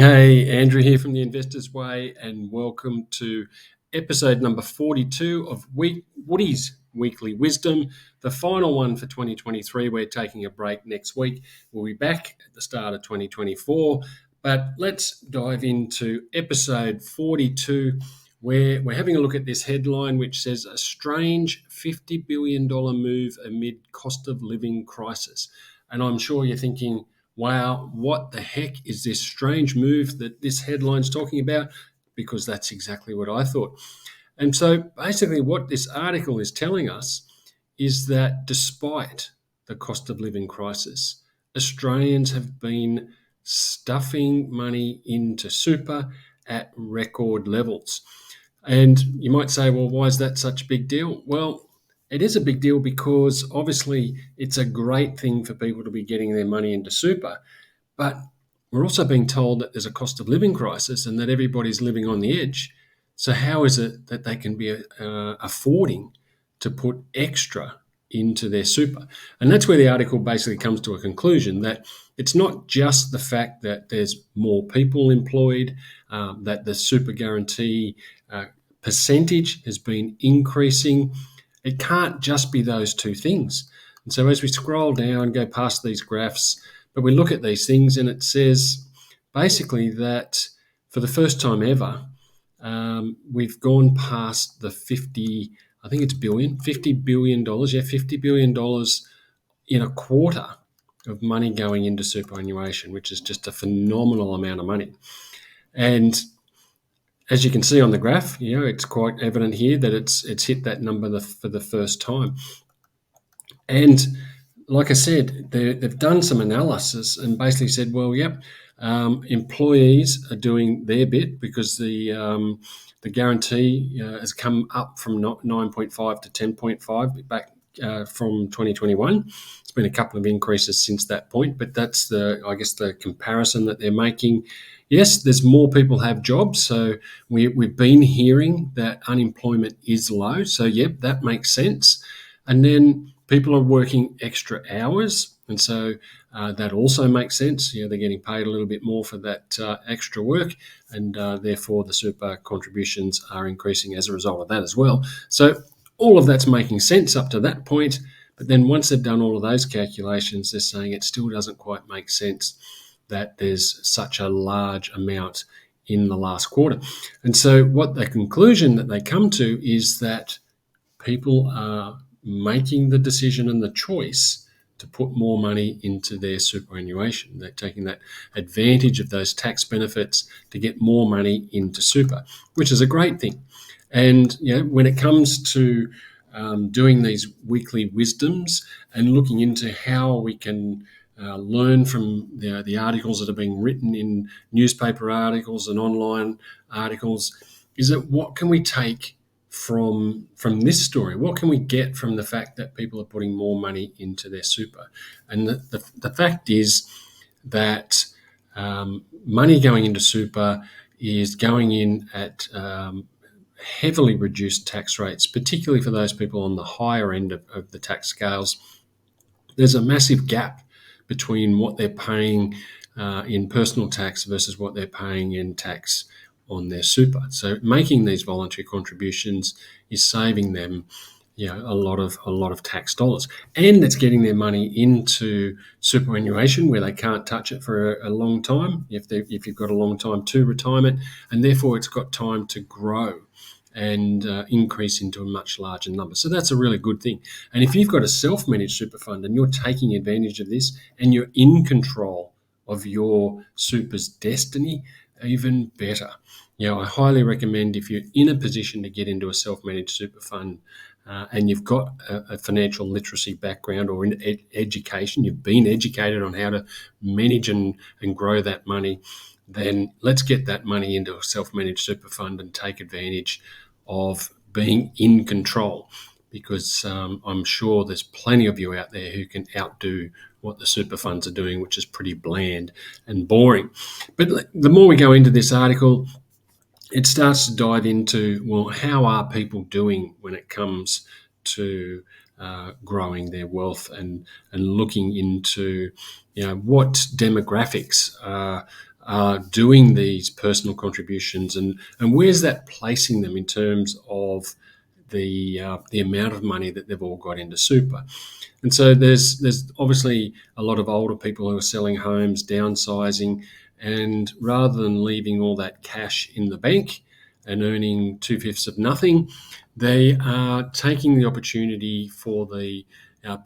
Hey, Andrew here from the Investors Way, and welcome to episode number 42 of Woody's Weekly Wisdom, the final one for 2023. We're taking a break next week. We'll be back at the start of 2024, but let's dive into episode 42, where we're having a look at this headline, which says a strange $50 billion move amid cost of living crisis. And I'm sure you're thinking, wow, what the heck is this strange move that this headline's talking about? Because that's exactly what I thought. And so basically, what this article is telling us is that despite the cost of living crisis, Australians have been stuffing money into super at record levels. And you might say, well, why is that such a big deal? Well, it is a big deal because obviously it's a great thing for people to be getting their money into super. But we're also being told that there's a cost of living crisis and that everybody's living on the edge. So how is it that they can be affording to put extra into their super? And that's where the article basically comes to a conclusion that it's not just the fact that there's more people employed, that the super guarantee percentage has been increasing. It can't just be those two things. And so as we scroll down, go past these graphs, but we look at these things and it says basically that for the first time ever, we've gone past the 50, I think it's billion, $50 billion, $50 billion in a quarter of money going into superannuation, which is just a phenomenal amount of money. And as you can see on the graph, it's quite evident here that it's hit that number for the first time. And like I said, they've done some analysis and basically said, well, employees are doing their bit because the guarantee has come up from 9.5 to 10.5 back from 2021. It's been a couple of increases since that point, but that's the comparison that they're making. Yes, there's more people have jobs, so we've been hearing that unemployment is low. So, that makes sense. And then people are working extra hours, and so that also makes sense. They're getting paid a little bit more for that extra work, and therefore the super contributions are increasing as a result of that as well. So all of that's making sense up to that point, but then once they've done all of those calculations, they're saying it still doesn't quite make sense that there's such a large amount in the last quarter. And so what the conclusion that they come to is that people are making the decision and the choice to put more money into their superannuation. They're taking that advantage of those tax benefits to get more money into super, which is a great thing. And when it comes to doing these weekly wisdoms and looking into how we can learn from the articles that are being written in newspaper articles and online articles, is that what can we take from this story? What can we get from the fact that people are putting more money into their super? And the fact is that money going into super is going in at heavily reduced tax rates, particularly for those people on the higher end of the tax scales. There's a massive gap between what they're paying in personal tax versus what they're paying in tax on their super. So making these voluntary contributions is saving them a lot of tax dollars, and it's getting their money into superannuation where they can't touch it for a long time if you've got a long time to retirement, and therefore it's got time to grow and increase into a much larger number. So that's a really good thing. And if you've got a self-managed super fund and you're taking advantage of this and you're in control of your super's destiny, even better. I highly recommend, if you're in a position to get into a self-managed super fund and you've got a financial literacy background or in education, you've been educated on how to manage and grow that money, then let's get that money into a self-managed super fund and take advantage of being in control, because I'm sure there's plenty of you out there who can outdo what the super funds are doing, which is pretty bland and boring. But the more we go into this article, it starts to dive into, well, how are people doing when it comes to growing their wealth and looking into what demographics are are doing these personal contributions, and where's that placing them in terms of the amount of money that they've all got into super. And so there's obviously a lot of older people who are selling homes, downsizing, and rather than leaving all that cash in the bank and earning 2/5 of nothing, they are taking the opportunity for the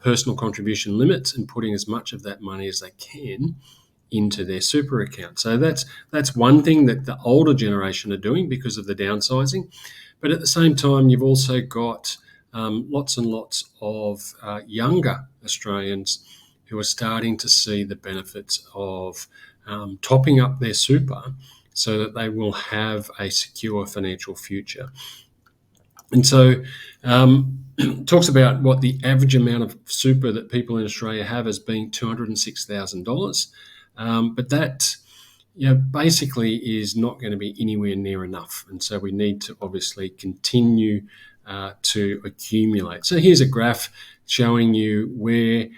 personal contribution limits and putting as much of that money as they can into their super account. So that's one thing that the older generation are doing because of the downsizing. But at the same time, you've also got lots and lots of younger Australians who are starting to see the benefits of topping up their super so that they will have a secure financial future. And so, talks about what the average amount of super that people in Australia have as being $206,000. But that, basically is not going to be anywhere near enough. And so we need to obviously continue to accumulate. So here's a graph showing you where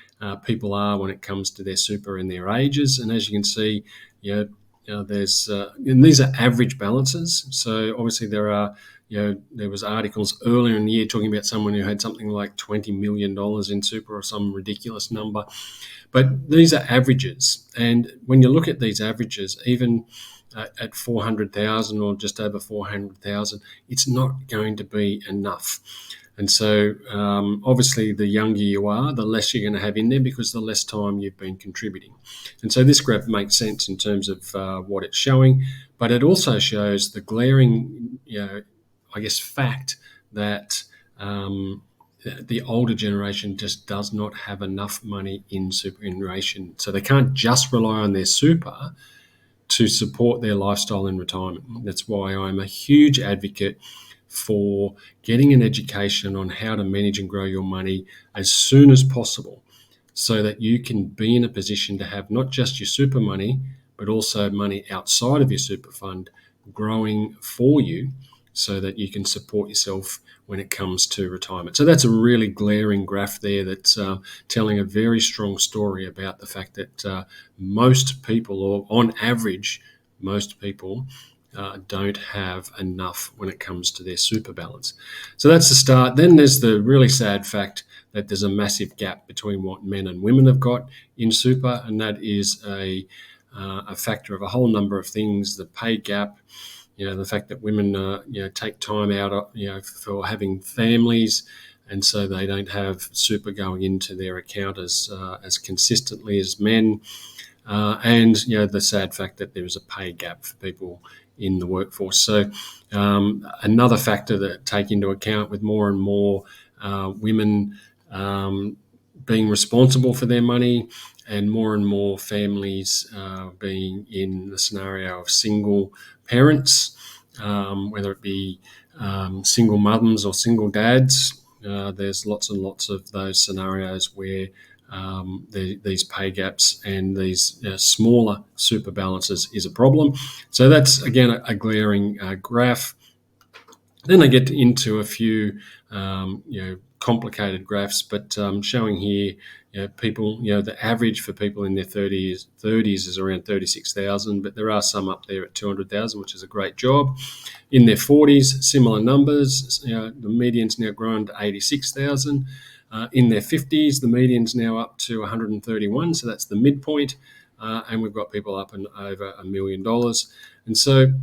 people are when it comes to their super and their ages. And as you can see, there's and these are average balances. So obviously there was articles earlier in the year talking about someone who had something like $20 million in super or some ridiculous number. But these are averages. And when you look at these averages, even at 400,000 or just over 400,000, it's not going to be enough. And so, obviously, the younger you are, the less you're going to have in there because the less time you've been contributing. And so, this graph makes sense in terms of what it's showing, but it also shows the glaring, fact that the older generation just does not have enough money in superannuation. So they can't just rely on their super to support their lifestyle in retirement. That's why I'm a huge advocate for getting an education on how to manage and grow your money as soon as possible so that you can be in a position to have not just your super money, but also money outside of your super fund growing for you so that you can support yourself when it comes to retirement. So that's a really glaring graph there that's telling a very strong story about the fact that most people, or on average, most people don't have enough when it comes to their super balance. So that's the start. Then there's the really sad fact that there's a massive gap between what men and women have got in super, and that is a factor of a whole number of things: the pay gap, the fact that women, take time out, for having families, and so they don't have super going into their account as consistently as men, and the sad fact that there is a pay gap for people in the workforce. So another factor that take into account with more and more women being responsible for their money, and more families being in the scenario of single parents, whether it be single mums or single dads. There's lots and lots of those scenarios where these pay gaps and these smaller super balances is a problem. So that's, again, a glaring graph. Then I get into a few, complicated graphs, but showing here, people, the average for people in their 30s is around 36,000, but there are some up there at 200,000, which is a great job. In their 40s, similar numbers. The median's now grown to 86,000. In their 50s, the median's now up to 131, so that's the midpoint, and we've got people up and over $1 million. And so,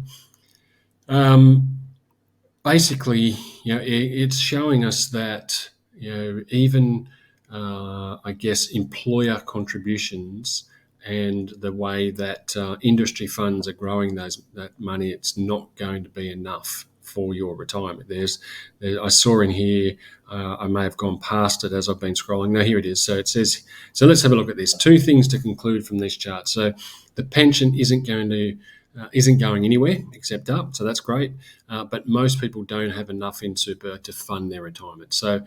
basically, it's showing us that, even, employer contributions and the way that industry funds are growing that money, it's not going to be enough for your retirement. I saw in here, I may have gone past it as I've been scrolling. No, here it is. So it says, so let's have a look at this. Two things to conclude from this chart. So the pension isn't going anywhere except up, so that's great. But most people don't have enough in super to fund their retirement. So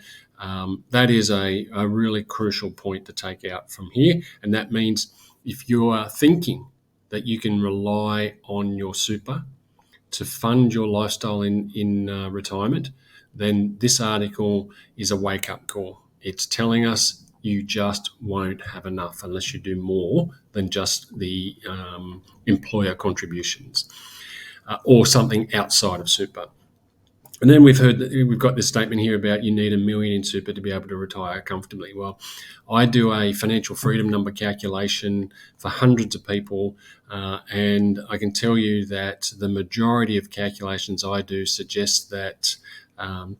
that is a really crucial point to take out from here. And that means if you are thinking that you can rely on your super to fund your lifestyle in retirement, then this article is a wake-up call. It's telling us you just won't have enough unless you do more than just the employer contributions or something outside of super. And then we've got this statement here about you need $1 million in super to be able to retire comfortably. Well, I do a financial freedom number calculation for hundreds of people, and I can tell you that the majority of calculations I do suggest that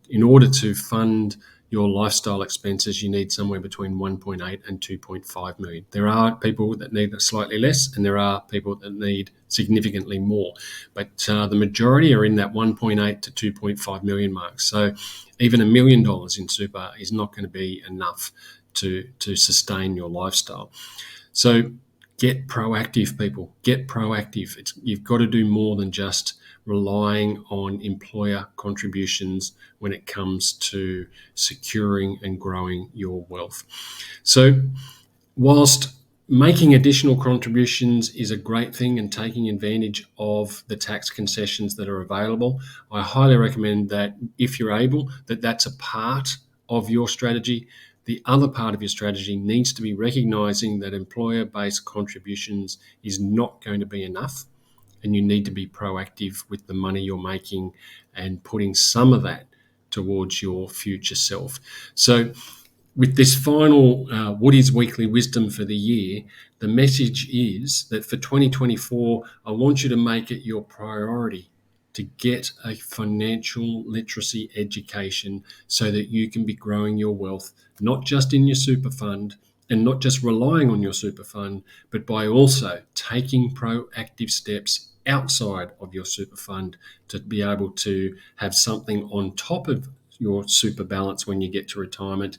in order to fund your lifestyle expenses, you need somewhere between 1.8 and 2.5 million. There are people that need slightly less, and there are people that need significantly more, but the majority are in that 1.8 to 2.5 million mark. So even $1 million in super is not going to be enough to sustain your lifestyle. So get proactive, people. Get proactive. You've got to do more than just relying on employer contributions when it comes to securing and growing your wealth. So whilst making additional contributions is a great thing and taking advantage of the tax concessions that are available, I highly recommend that if you're able, that's a part of your strategy. The other part of your strategy needs to be recognizing that employer-based contributions is not going to be enough, and you need to be proactive with the money you're making and putting some of that towards your future self. So with this final Woody's Weekly Wisdom for the year, the message is that for 2024, I want you to make it your priority to get a financial literacy education so that you can be growing your wealth, not just in your super fund and not just relying on your super fund, but by also taking proactive steps outside of your super fund to be able to have something on top of your super balance when you get to retirement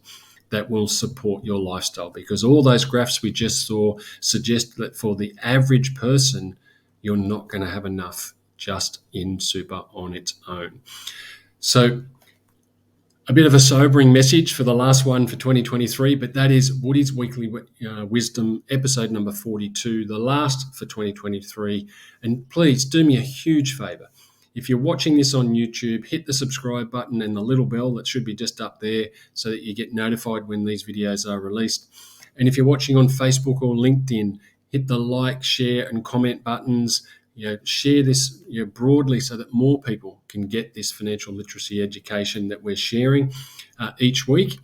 that will support your lifestyle, because all those graphs we just saw suggest that for the average person, you're not going to have enough just in super on its own. So a bit of a sobering message for the last one for 2023, but that is Woody's Weekly Wisdom, episode number 42, the last for 2023. And please do me a huge favor. If you're watching this on YouTube, hit the subscribe button and the little bell that should be just up there so that you get notified when these videos are released. And if you're watching on Facebook or LinkedIn, hit the like, share, and comment buttons. Share this broadly so that more people can get this financial literacy education that we're sharing each week.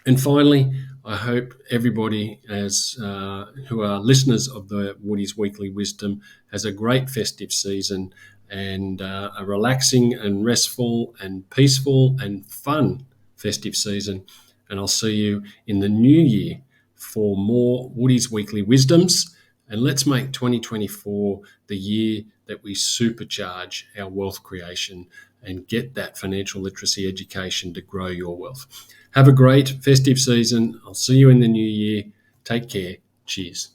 And finally, I hope everybody who are listeners of the Woody's Weekly Wisdom has a great festive season and a relaxing and restful and peaceful and fun festive season. And I'll see you in the new year for more Woody's Weekly Wisdoms. And let's make 2024 the year that we supercharge our wealth creation and get that financial literacy education to grow your wealth. Have a great festive season. I'll see you in the new year. Take care. Cheers.